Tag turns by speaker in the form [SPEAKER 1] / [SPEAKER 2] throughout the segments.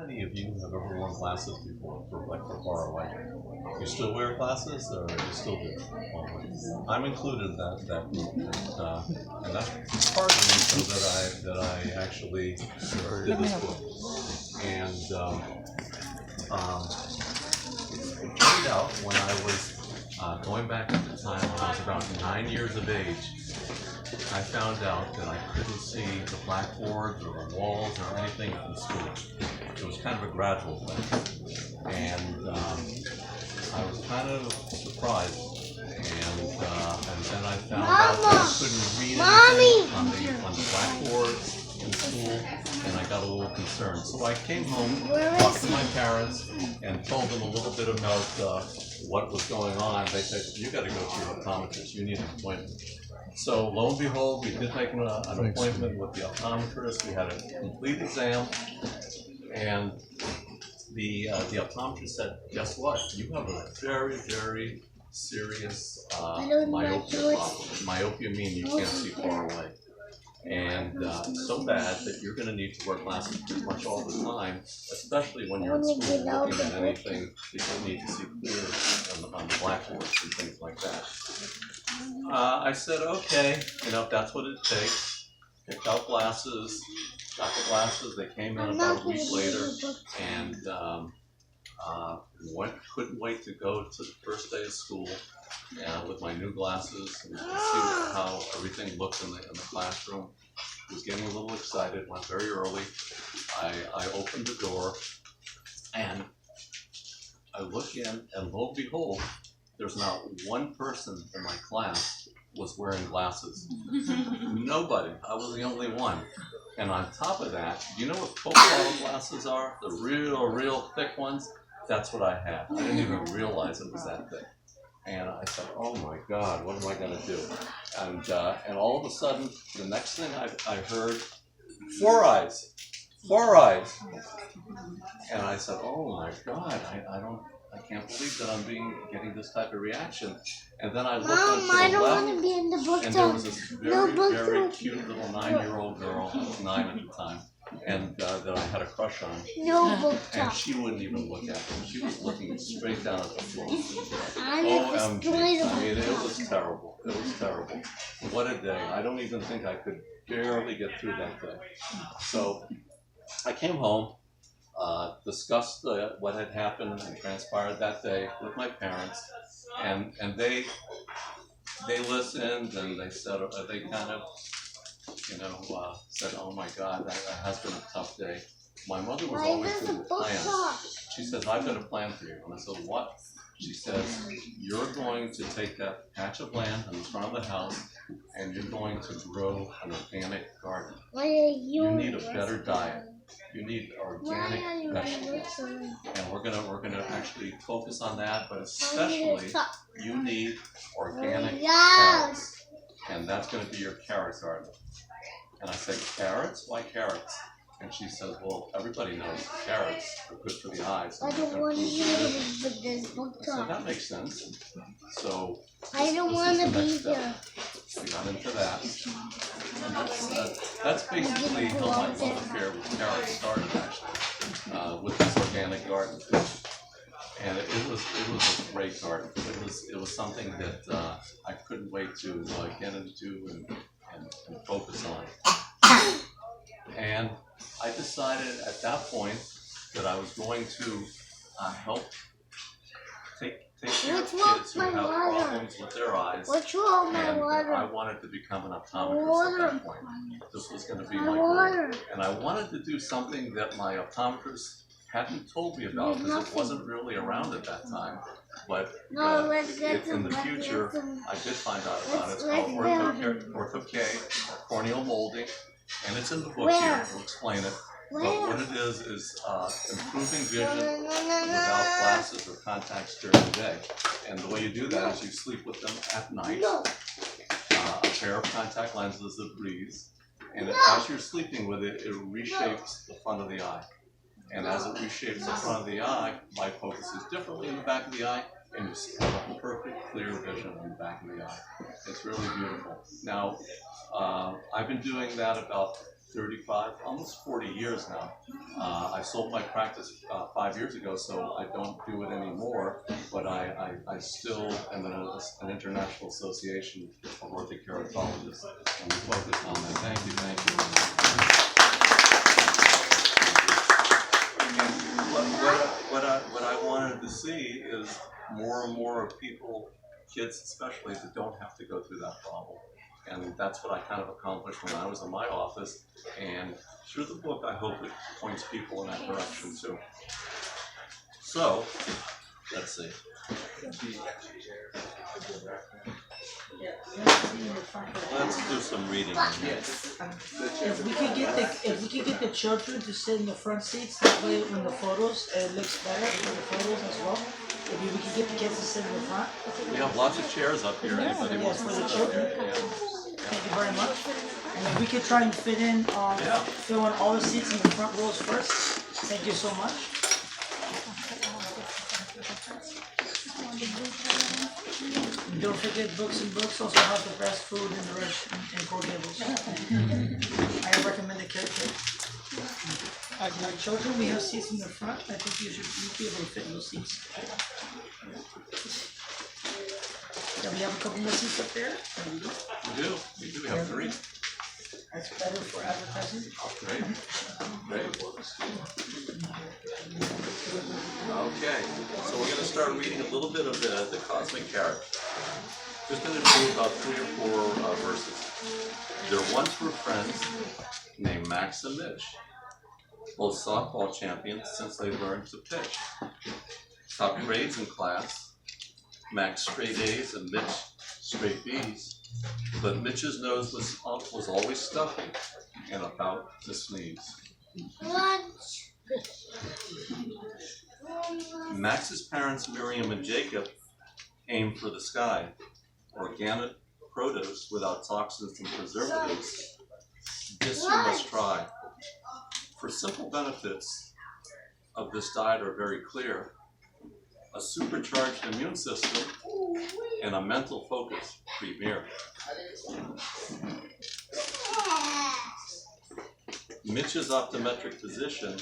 [SPEAKER 1] many of you have ever worn glasses before, for far away? You still wear glasses, or you still do? Well, I'm included in that group, and that's part of the reason that I actually did this book. And it turned out when I was going back at the time when I was about 9 years of age, I found out that I couldn't see the blackboards or the walls or anything in school. It was kind of a gradual thing, and I was kind of surprised. And then I found out that I couldn't read anything on the blackboards in school, and I got a little concerned. So I came home, talked to my parents, and told them a little bit about what was going on. They said, "You got to go to your optometrist. You need an appointment." So lo and behold, we did make an appointment with the optometrist. We had a complete exam, and the optometrist said, "Guess what? You have a very, very serious myopia problem. Myopia means you can't see far away, and so bad that you're going to need to wear glasses pretty much all the time, especially when you're in school looking at anything that you need to see clear on the blackboards and things like that." I said, okay, if that's what it takes. Picked out glasses, got the glasses. They came in about a week later, and couldn't wait to go to the first day of school with my new glasses and see how everything looked in the classroom. Was getting a little excited. Went very early. I opened the door, and I look in, and lo and behold, there's not one person in my class was wearing glasses. Nobody. I was the only one. And on top of that, you know what football glasses are? The real thick ones? That's what I had. I didn't even realize it was that thick. And I said, oh my God, what am I going to do? And all of a sudden, the next thing I heard, four eyes. And I said, oh my God, I can't believe that I'm getting this type of reaction. And then I looked onto the
[SPEAKER 2] I don't
[SPEAKER 1] left,
[SPEAKER 2] want to be in the book
[SPEAKER 1] and there was this very cute little 9-year-old girl, I was 9 at the time, and that I had a crush on.
[SPEAKER 2] No book
[SPEAKER 1] And she wouldn't even look at me. She was looking straight down at the floor.
[SPEAKER 2] OMG.
[SPEAKER 1] I mean, it was terrible. It was terrible. What a day. I don't even think I could barely get through that day. So I came home. Discussed what had happened and transpired that day with my parents, and they listened, and they said they kind of said, oh my God, that has been a tough day. My mother was always good with plans. She says, I've got a plan for you. And I said, what? She says, you're going to take that patch of land in the front of the house, and you're going to grow an organic garden. You need a better diet. You need organic vegetables, and we're gonna actually focus on that. But especially, you need organic carrots, and that's going to be your carrot garden. And I said, carrots? Why carrots? And she says, well, everybody knows carrots are good for the eyes.
[SPEAKER 2] I don't want to hear this book talk.
[SPEAKER 1] So that makes sense. So
[SPEAKER 2] I don't want to be here.
[SPEAKER 1] We got into that. And that's basically how my love affair with carrots started, actually, with this organic garden. And it was a great garden. It was something that I couldn't wait to get into and focus on. And I decided at that point that I was going to help take care of kids who have problems with their eyes.
[SPEAKER 2] What's wrong with my
[SPEAKER 1] And
[SPEAKER 2] water?
[SPEAKER 1] I wanted to become an optometrist at that point. This was going to be my goal. And I wanted to do something that my optometrist hadn't told me about, because it wasn't really around at that time. But in the future, I did find out about it. It's called ortho-K, or corneal molding, and it's in the book here. We'll explain it. But what it is improving vision without glasses or contacts during the day. And the way you do that is you sleep with them at night. A pair of contact lenses that breathes, and as you're sleeping with it, it reshapes the front of the eye. And as it reshapes the front of the eye, light focuses differently in the back of the eye, and you have perfect, clear vision in the back of the eye. It's really beautiful. Now, I've been doing that about 35, almost 40 years now. I sold my practice 5 years ago, so I don't do it anymore, but I still am in an international association of orthokeratologists, and we focus on that. Thank you, thank you. What I wanted to see is more and more people, kids especially, that don't have to go through that problem. And that's what I kind of accomplished when I was in my office. And through the book, I hope it points people in that direction too. So, let's see. Let's do some reading.
[SPEAKER 3] If we could get the children to sit in the front seats, that way when the photos, it looks better for the photos as well. If we could get the kids to sit in the front.
[SPEAKER 1] We have lots of chairs up here. Anybody
[SPEAKER 3] Yes,
[SPEAKER 1] wants
[SPEAKER 3] for
[SPEAKER 1] to
[SPEAKER 3] the
[SPEAKER 1] sit
[SPEAKER 3] children.
[SPEAKER 1] there? Yeah.
[SPEAKER 3] Thank you very much. And if we could try and fit in, fill in all the seats in the front rows first. Thank you so much. And don't forget Books and Books also have the best food in the restaurant in Coral Gables. I recommend the carrot cake. Our children, we have seats in the front. I think you'll be able to fit in those seats. Yeah, we have a couple more seats up there.
[SPEAKER 1] We do. We have 3.
[SPEAKER 3] That's better for advertising.
[SPEAKER 1] Great. Great. Okay, so we're going to start reading a little bit of the Cosmic Carrot. Just going to do about 3 or 4 verses. There once were friends named Max and Mitch, both softball champions since they learned to pitch. Top grades in class, Max straight A's and Mitch straight B's. But Mitch's nose was always stuffy and about to sneeze. Max's parents, Miriam and Jacob, aimed for the sky. Organic produce without toxins and preservatives. This you must try. For simple benefits of this diet are very clear. A supercharged immune system and a mental focus premier. Mitch's optometric physician,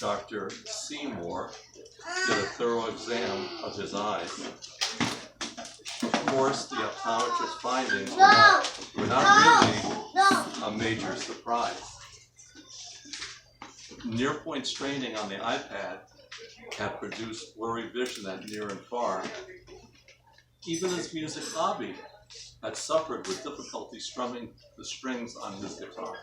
[SPEAKER 1] Dr. Seymour, did a thorough exam of his eyes. Of course, the optometrist's findings were not really a major surprise. Near-point straining on the iPad had produced blurry vision at near and far. Even his music hobby had suffered with difficulty strumming the strings on his guitar.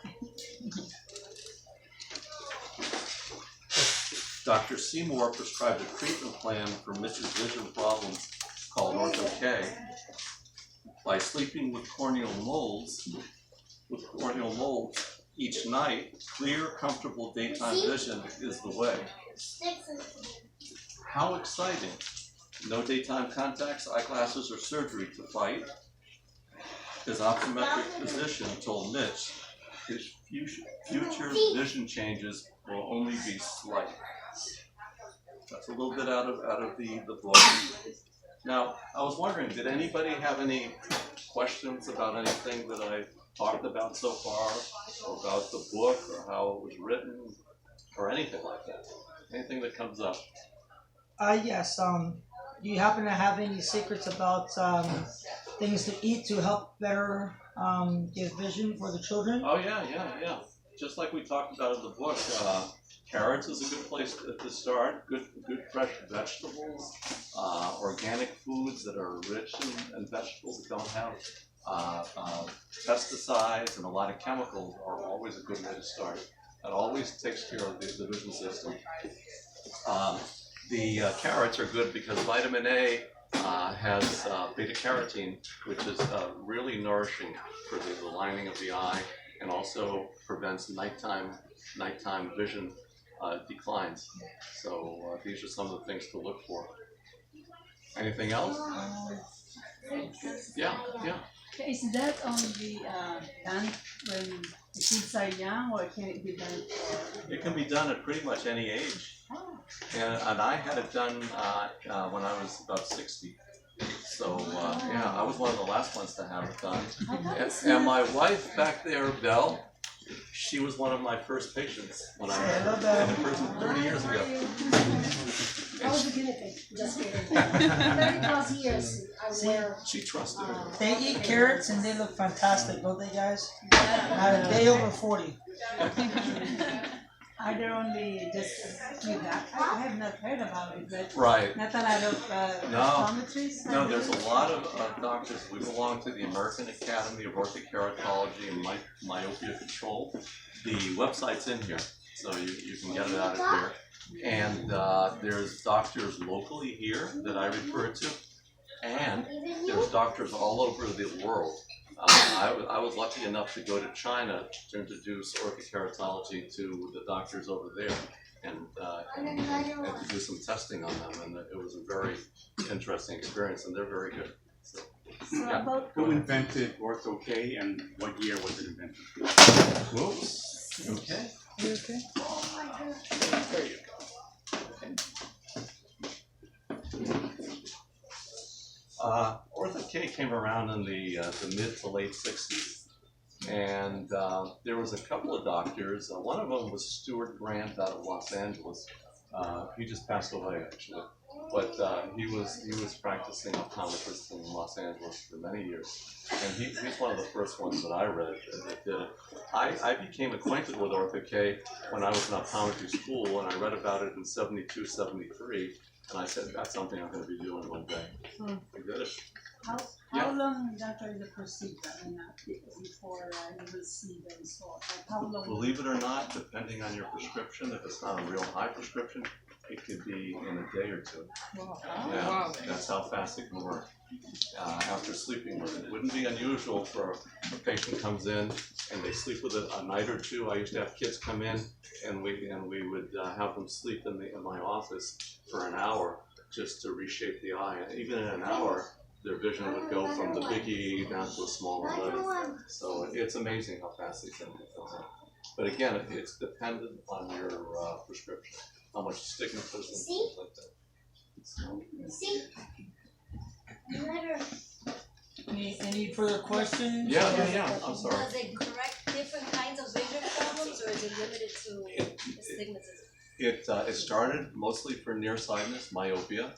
[SPEAKER 1] Dr. Seymour prescribed a treatment plan for Mitch's vision problems called Ortho-K. By sleeping with corneal molds each night, clear, comfortable daytime vision is the way. How exciting! No daytime contacts, eyeglasses, or surgery to fight. His optometric physician told Mitch his future vision changes will only be slight. That's a little bit out of the book. Now, I was wondering, did anybody have any questions about anything that I talked about so far, or about the book, or how it was written, or anything like that? Anything that comes up?
[SPEAKER 3] Yes. Do you happen to have any secrets about things to eat to help better get vision for the children?
[SPEAKER 1] Oh yeah. Just like we talked about in the book, carrots is a good place to start. Good fresh vegetables, organic foods that are rich in vegetables that don't have pesticides and a lot of chemicals are always a good way to start. That always takes care of the vision system. The carrots are good because vitamin A has beta carotene, which is really nourishing for the lining of the eye, and also prevents nighttime vision declines. So these are some of the things to look for. Anything else? Yeah.
[SPEAKER 4] Is that only done when the kids are young, or can it be done?
[SPEAKER 1] It can be done at pretty much any age. And I had it done when I was about 60. So I was one of the last ones to have it done. And my wife back there, Belle, She was one of my first patients when I
[SPEAKER 3] Say hello,
[SPEAKER 1] met her in
[SPEAKER 3] Belle.
[SPEAKER 1] person 30 years ago.
[SPEAKER 5] I was a guinea pig, just kidding. 30+ years I wear.
[SPEAKER 1] She trusted her.
[SPEAKER 3] They eat carrots and they look fantastic, don't they, guys? Not a day over 40.
[SPEAKER 4] Are there only just with that? I have not heard about it, but
[SPEAKER 1] Right.
[SPEAKER 4] not a lot of
[SPEAKER 1] No.
[SPEAKER 4] optometrists.
[SPEAKER 1] No, there's a lot of doctors. We belong to the American Academy of Orthokeratology and Myopia Control. The website's in here, so you can get it out of here. And there's doctors locally here that I refer to, and there's doctors all over the world. I was lucky enough to go to China to introduce orthokeratology to the doctors over there and to do some testing on them, and it was a very interesting experience, and they're very good. So,
[SPEAKER 4] So
[SPEAKER 1] yeah.
[SPEAKER 4] about
[SPEAKER 6] Who invented Ortho K and what year was it invented?
[SPEAKER 1] Whoops. Okay.
[SPEAKER 3] You okay?
[SPEAKER 1] There you go. Ortho K came around in the mid to late 60s, and there was a couple of doctors. One of them was Stuart Grant out of Los Angeles. He just passed away, actually, but he was practicing optometrist in Los Angeles for many years, and he's one of the first ones that I read that did it. I became acquainted with Ortho K when I was in optometry school, and I read about it in 72, 73. And I said, that's something I'm going to be doing one day. We did it.
[SPEAKER 4] how
[SPEAKER 1] Yeah.
[SPEAKER 4] long after the procedure and before you will see the result? Like how long?
[SPEAKER 1] Believe it or not, depending on your prescription, if it's not a real high prescription, it could be in a day or two. Yeah, that's how fast it can work. After sleeping with it. It wouldn't be unusual for a patient comes in and they sleep with it a night or two. I used to have kids come in and we would have them sleep in my office for an hour just to reshape the eye. And even in an hour, their vision would go from the big E down to a smaller letter. So it's amazing how fast they can do that. But again, it's dependent on your prescription, how much stigmatism, things like that. So,
[SPEAKER 2] See?
[SPEAKER 3] Any further questions?
[SPEAKER 1] yeah, I'm sorry.
[SPEAKER 5] Does it correct different kinds of vision problems, or is it limited to astigmatism?
[SPEAKER 1] It started mostly for nearsightedness, myopia,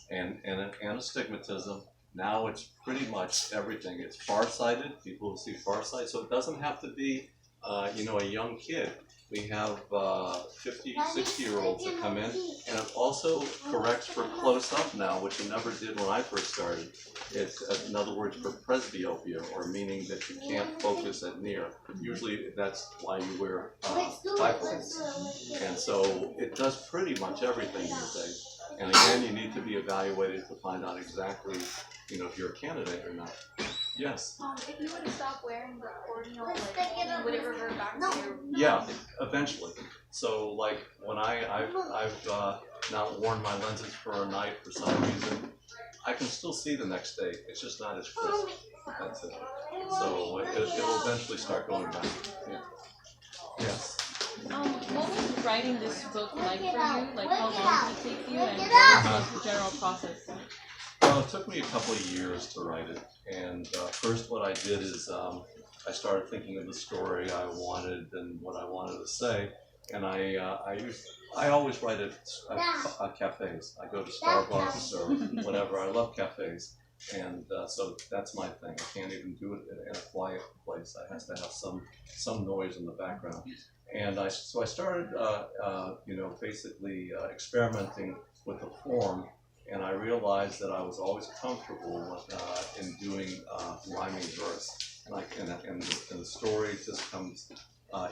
[SPEAKER 1] and astigmatism. Now it's pretty much everything. It's farsighted, people who see farsight, so it doesn't have to be, a young kid. We have 50, 60-year-olds that come in, and it also corrects for close-up now, which it never did when I first started. It's, in other words, for presbyopia, or meaning that you can't focus at near. Usually that's why you wear bifocals. And so it does pretty much everything these days. And again, you need to be evaluated to find out exactly, if you're a candidate or not. Yes.
[SPEAKER 7] If you were to stop wearing the corneal, like, would it revert back to your?
[SPEAKER 1] Yeah, eventually. So, like when I've not worn my lenses for a night for some reason, I can still see the next day. It's just not as crisp. That's it. So it'll eventually start going back. Yeah. Yes.
[SPEAKER 7] What was writing this book like for you? Like, how long did it take you, and what was the general process?
[SPEAKER 1] Well, it took me a couple of years to write it, and first what I did is I started thinking of the story I wanted and what I wanted to say, and I always write at cafes. I go to Starbucks or whatever. I love cafes, and so that's my thing. I can't even do it in a quiet place. I have to have some noise in the background, and so I started basically experimenting with the form. And I realized that I was always comfortable in doing rhyming verse, and the story just comes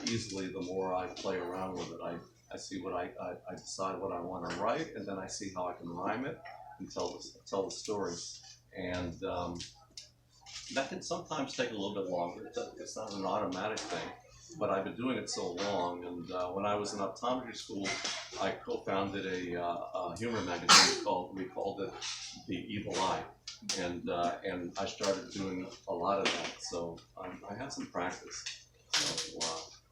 [SPEAKER 1] easily the more I play around with it. I see what I decide what I want to write, and then I see how I can rhyme it and tell the story. And that can sometimes take a little bit longer. It's not an automatic thing. But I've been doing it so long, and when I was in optometry school, I co-founded a humor magazine we called it The Evil Eye, and I started doing a lot of that. So I had some practice. So,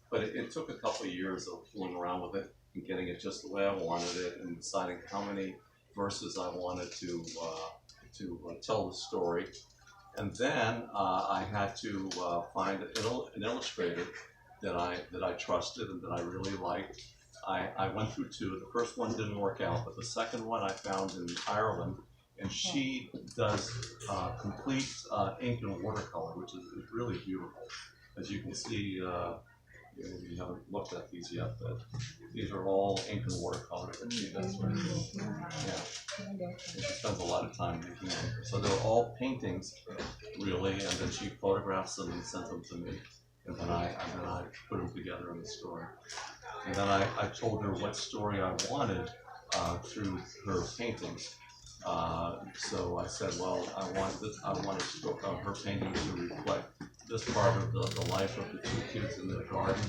[SPEAKER 1] but it took a couple of years of fooling around with it and getting it just the way I wanted it, and deciding how many verses I wanted to tell the story. And then I had to find an illustrator that I trusted and that I really liked. I went through two. The first one didn't work out, but the second one I found in Ireland, and she does complete ink and watercolor, which is really beautiful. As you can see, you haven't looked at these yet, but these are all ink and watercolor that she does. Right? Yeah, and she spends a lot of time making them. So they're all paintings, really, and then she photographs them and sends them to me, and then I put them together in the story. And then I told her what story I wanted through her paintings. So I said, well, I wanted her painting to reflect this part of the life of the two kids in the garden,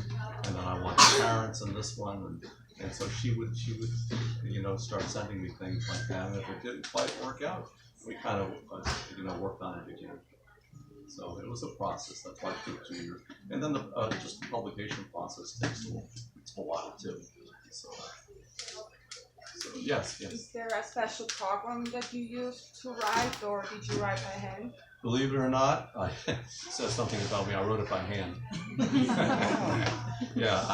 [SPEAKER 1] and then I want the parents in this one, and so she would start sending me things like that. And if it didn't quite work out, we kind of worked on it again. So it was a process. That's why it took 2 years, and then just the publication process takes a while too. So yes.
[SPEAKER 8] Is there a special program that you used to write, or did you write by hand?
[SPEAKER 1] Believe it or not, it says something about me. I wrote it by hand. Yeah,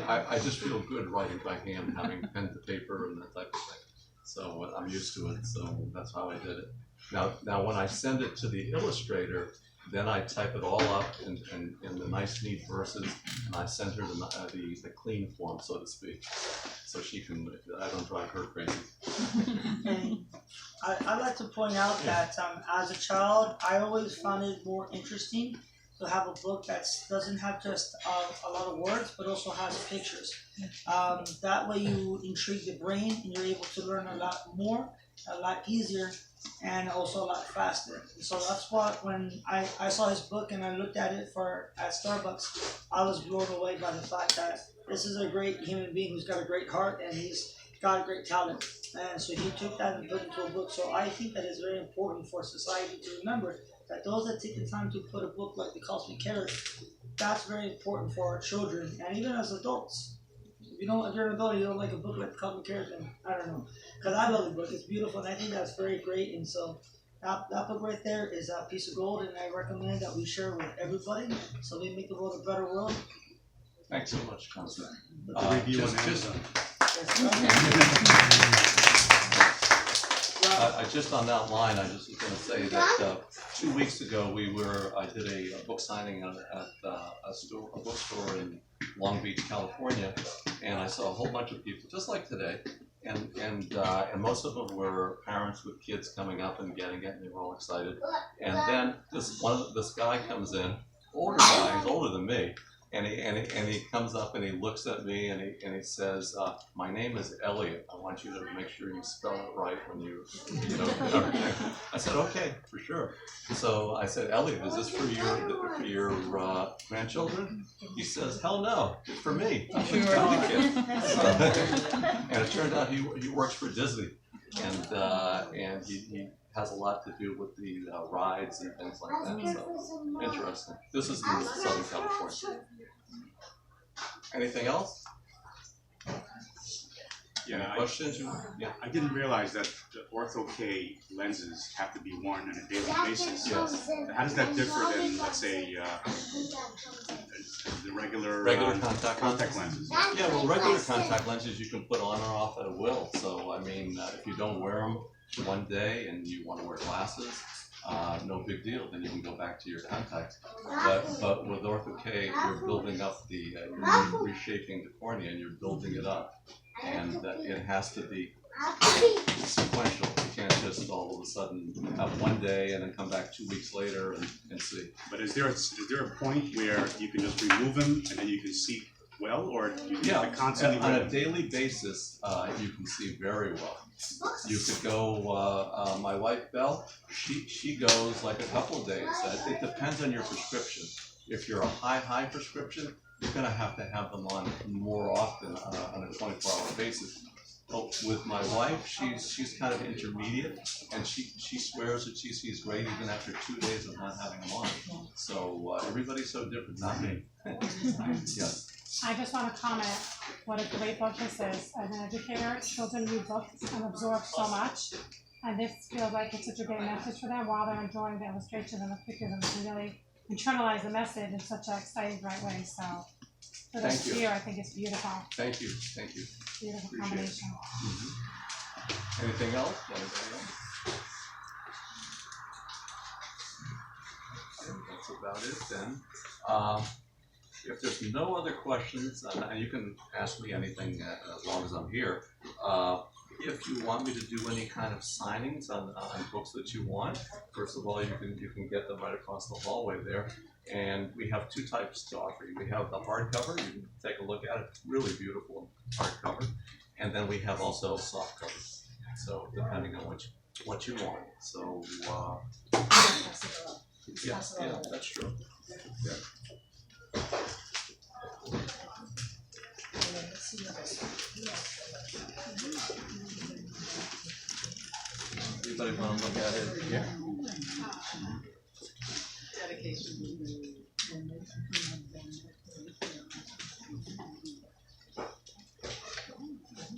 [SPEAKER 1] I just feel good writing by hand, having pen to paper and that type of thing. So I'm used to it. So that's how I did it. Now when I send it to the illustrator, then I type it all up in the nice, neat verses, and I send her the clean form, so to speak, so she can. I don't drive her crazy.
[SPEAKER 3] And I'd like to point out that as a child, I always found it more interesting to have a book that doesn't have just a lot of words, but also has pictures. That way you intrigue the brain, and you're able to learn a lot more, a lot easier, and also a lot faster. So that's what, when I saw his book and I looked at it at Starbucks, I was blown away by the fact that this is a great human being who's got a great heart, and he's got a great talent. And so he took that and put it into a book. So I think that it's very important for society to remember that those that take the time to put a book like The Cosmic Carrot, that's very important for our children, and even as adults. If you're an adult, you don't like a book like The Cosmic Carrot, then I don't know. Because I love the book, it's beautiful, and I think that's very great. And so that book right there is a piece of gold, and I recommend that we share it with everybody so we make the world a better world.
[SPEAKER 1] Thanks so much, Counselor.
[SPEAKER 6] Review on Amazon.
[SPEAKER 1] Just on that line, I just was going to say that 2 weeks ago I did a book signing at a bookstore in Long Beach, California, and I saw a whole bunch of people just like today, and most of them were parents with kids coming up and getting it, and they were all excited. And then this guy comes in, older guy, he's older than me. And he comes up and he looks at me and he says, "My name is Elliot. I want you to make sure you spell it right when you everything." I said, "Okay, for sure." So I said, "Elliot, is this for your grandchildren?" He says, "Hell no, it's for me. I'm the kid." And it turned out he works for Disney, and he has a lot to do with the rides and things like that. So interesting. This is in Southern California. Anything else?
[SPEAKER 6] Yeah,
[SPEAKER 1] Questions? Yeah.
[SPEAKER 6] I didn't realize that the Ortho-K lenses have to be worn on a daily basis.
[SPEAKER 1] Yes.
[SPEAKER 6] How does that differ than, let's say, the regular contact lenses?
[SPEAKER 1] Yeah, well, regular contact lenses you can put on or off at will. So, I mean, if you don't wear them one day and you want to wear glasses, no big deal. Then you can go back to your contacts. But with Ortho-K, you're building up you're reshaping the cornea, and you're building it up, and it has to be sequential. You can't just all of a sudden have one day and then come back 2 weeks later and see.
[SPEAKER 6] But is there a point where you can just remove them and then you can see well, or you have to constantly
[SPEAKER 1] on a daily basis, you can see very well. You could go. My wife Belle, she goes like a couple of days. It depends on your prescription. If you're a high prescription, you're going to have them on more often on a 24-hour basis. But with my wife, she's kind of intermediate, and she swears that she sees great even after 2 days of not having them on. So everybody's so different, not me. Yes.
[SPEAKER 9] I just want to comment what a great book this is. As an educator, children read books and absorb so much, and this feels like it's such a great message for them while they're enjoying the illustrations and the pictures, and they can really internalize the message in such an exciting, bright way. So for
[SPEAKER 1] Thank
[SPEAKER 9] this
[SPEAKER 1] you.
[SPEAKER 9] year. I think it's beautiful,
[SPEAKER 1] Thank you.
[SPEAKER 9] beautiful
[SPEAKER 1] Appreciate it.
[SPEAKER 9] combination.
[SPEAKER 1] Anything else? Anybody else? And that's about it then. If there's no other questions, and you can ask me anything as long as I'm here. If you want me to do any kind of signings on books that you want, first of all, you can get them right across the hallway there. And we have two types to offer you. We have the hardcover. You can take a look at it. Really beautiful hardcover. And then we have also soft covers. So depending on what you want. So yeah, that's true. Yeah. Anybody want to look at it? Yeah.
[SPEAKER 4] Dedication.